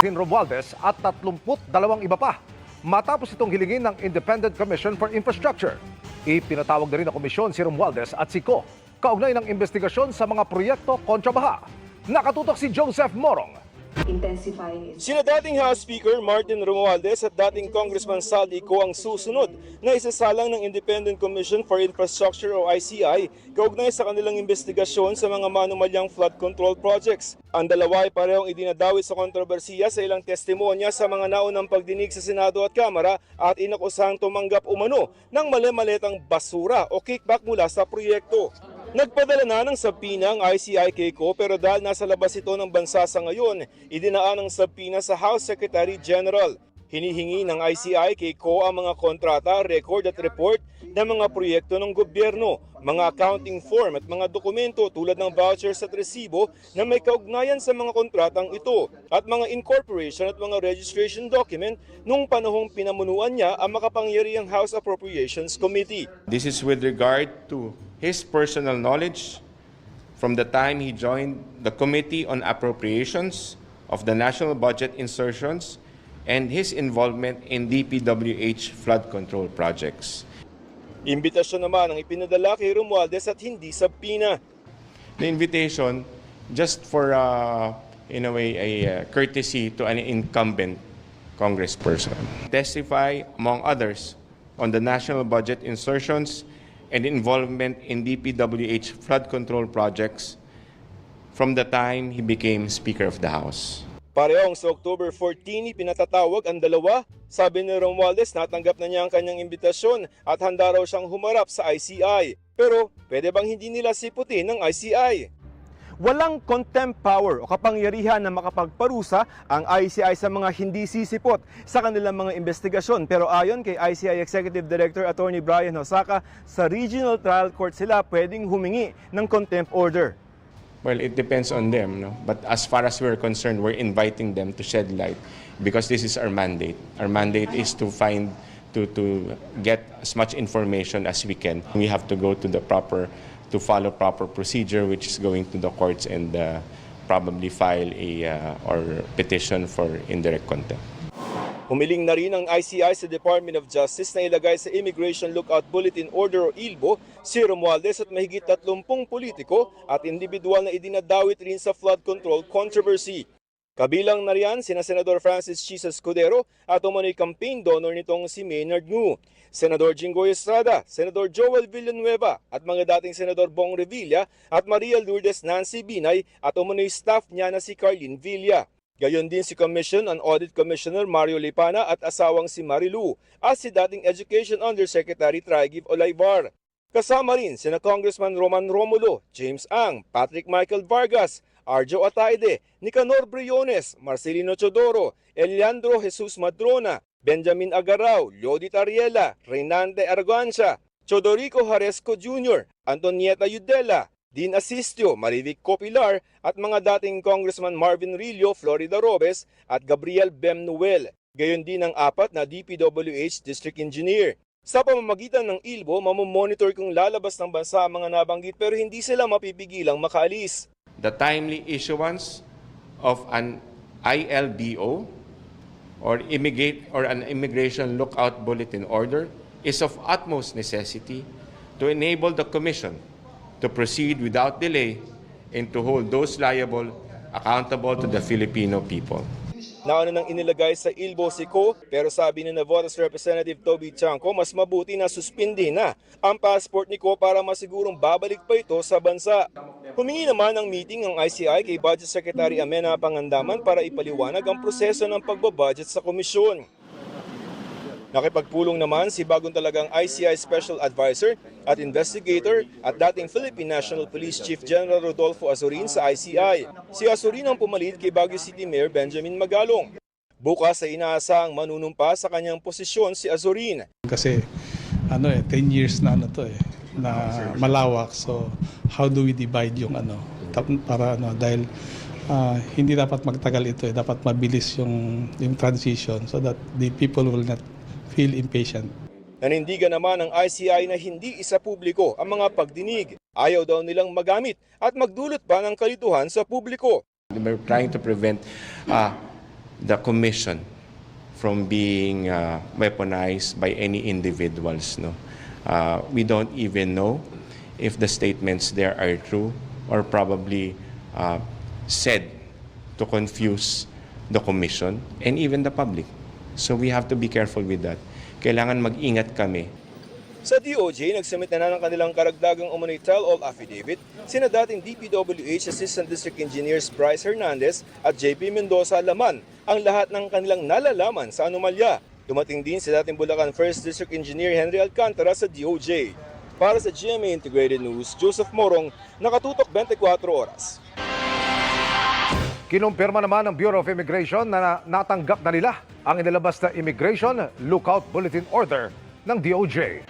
Martin Romualdez at 32 iba pa matapos itong hilingin ng Independent Commission for Infrastructure. Ipinatawag na rin ng komisyon si Romualdez at si Co kaugnay ng investigasyon sa mga proyekto kontra baha. Nakatutok si Joseph Morong. Intensifying its Sina dating House Speaker Martin Romualdez at dating Congressman Saldi Co ang susunod na isasalang ng Independent Commission for Infrastructure o ICI kaugnay sa kanilang investigasyon sa mga manumalyang flood control projects. Ang dalawa ay parehong idinadawit sa kontrobersiya sa ilang testimonya sa mga naunang pagdinig sa Senado at Kamara at inakusahang tumanggap umano ng mali-maletang basura o kickback mula sa proyekto. Nagpadala na ng sabpina ang ICI kay Co pero dahil nasa labas ito ng bansa sa ngayon, idinaan ang sabpina sa House Secretary General. Hinihingi ng ICI kay Co ang mga kontrata, record at report ng mga proyekto ng gobyerno, mga accounting form at mga dokumento tulad ng vouchers at resibo na may kaugnayan sa mga kontratang ito at mga incorporation at mga registration document nung panahong pinamunuan niya ang makapangyarihang House Appropriations Committee. This is with regard to his personal knowledge from the time he joined the Committee on Appropriations of the National Budget Insertions and his involvement in DPWH flood control projects. Imbitasyon naman ang ipinadala kay Romualdez at hindi sabpina. The invitation, just for, in a way, a courtesy to an incumbent congressperson. Testify, among others, on the national budget insertions and involvement in DPWH flood control projects from the time he became Speaker of the House. Parehong sa October 14, pinatatawag ang dalawa. Sabi ni Romualdez, natanggap na niya ang kanyang imbitasyon at handa raw siyang humarap sa ICI. Pero pwede bang hindi nila siputin ng ICI? Walang contempt power o kapangyarihan na makapagparusa ang ICI sa mga hindi sisipot sa kanilang mga investigasyon. Pero ayon kay ICI Executive Director Attorney Brian Hosaka, sa Regional Trial Court sila pwedeng humingi ng contempt order. Well, it depends on them, no? But as far as we're concerned, we're inviting them to shed light because this is our mandate. Our mandate is to get as much information as we can. We have to go to follow proper procedure, which is going to the courts and probably file or petition for indirect contempt. Humiling na rin ang ICI sa Department of Justice na ilagay sa Immigration Lookout Bulletin Order o ILBO si Romualdez at mahigit 30 politiko at individual na idinadawit rin sa flood control controversy. Kabilang na riyan sina Senador Francis Chisa Escudero at umano'y campaign donor nitong si Maynard Ngu, Senador Jinggoy Estrada, Senador Joel Villanueva at mga dating Senador Bong Revilla at Maria Lourdes Nancy Binay at umano'y staff niya na si Carlin Villa. Gayon din si Commission on Audit Commissioner Mario Lipana at asawang si Marilu at si dating Education Undersecretary Traigib Olayvar. Kasama rin sina Congressman Roman Romulo, James Ang, Patrick Michael Vargas, Arjo Ataide, Nicanor Briones, Marcelino Chodoro, Eliandro Jesus Madrona, Benjamin Agarao, Lodi Tariela, Reynande Argancia, Chodorico Jaresco Jr., Antonieta Yudela, Dean Asistio, Marivic Copilar at mga dating Congressman Marvin Rillo, Florida Robes at Gabriel Bem Noel. Gayon din ang 4 na DPWH District Engineer. Sa pamamagitan ng ILBO, mamomonitor kung lalabas ng bansa ang mga nabanggit pero hindi sila mapipigilang makaalis. The timely issuance of an ILBO or an Immigration Lookout Bulletin Order is of utmost necessity to enable the Commission to proceed without delay and to hold those liable accountable to the Filipino people. Nauna nang inilagay sa ILBO si Co, pero sabi ni Navotas Representative Toby Chanco, mas mabuti na suspindi na ang passport ni Co para masigurong babalik pa ito sa bansa. Humingi naman ng meeting ang ICI kay Budget Secretary Amena Pangandaman para ipaliwanag ang proseso ng pagbabudget sa komisyon. Nakipagpulong naman si bagong talagang ICI Special Advisor at Investigator at dating Philippine National Police Chief General Rodolfo Azurin sa ICI. Si Azurin ang pumalit kay Baguio City Mayor Benjamin Magalong. Bukas ay inaasahang manunumpa sa kanyang posisyon si Azurin. Kasi 10 years na na malawak. So how do we divide yung para dahil hindi dapat magtagal ito, dapat mabilis yung transition so that the people will not feel impatient. Nanindigan naman ng ICI na hindi isa publiko ang mga pagdinig. Ayaw daw nilang magamit at magdulot pa ng kalituhan sa publiko. We're trying to prevent the commission from being weaponized by any individuals. No, we don't even know if the statements there are true or probably said to confuse the commission and even the public. So we have to be careful with that. Kailangan mag-ingat kami. Sa DOJ, nagsumit na ng kanilang karagdagang umano'y tell-all affidavit sina dating DPWH Assistant District Engineers Bryce Hernandez at JP Mendoza laman ang lahat ng kanilang nalalaman sa anomalya. Dumating din si dating Bulacan 1st District Engineer Henry Alcantara sa DOJ. Para sa GMA Integrated News, Joseph Morong, nakatutok 24 oras. Kinumpirma naman ng Bureau of Immigration na natanggap na nila ang inilabas na Immigration Lookout Bulletin Order ng DOJ.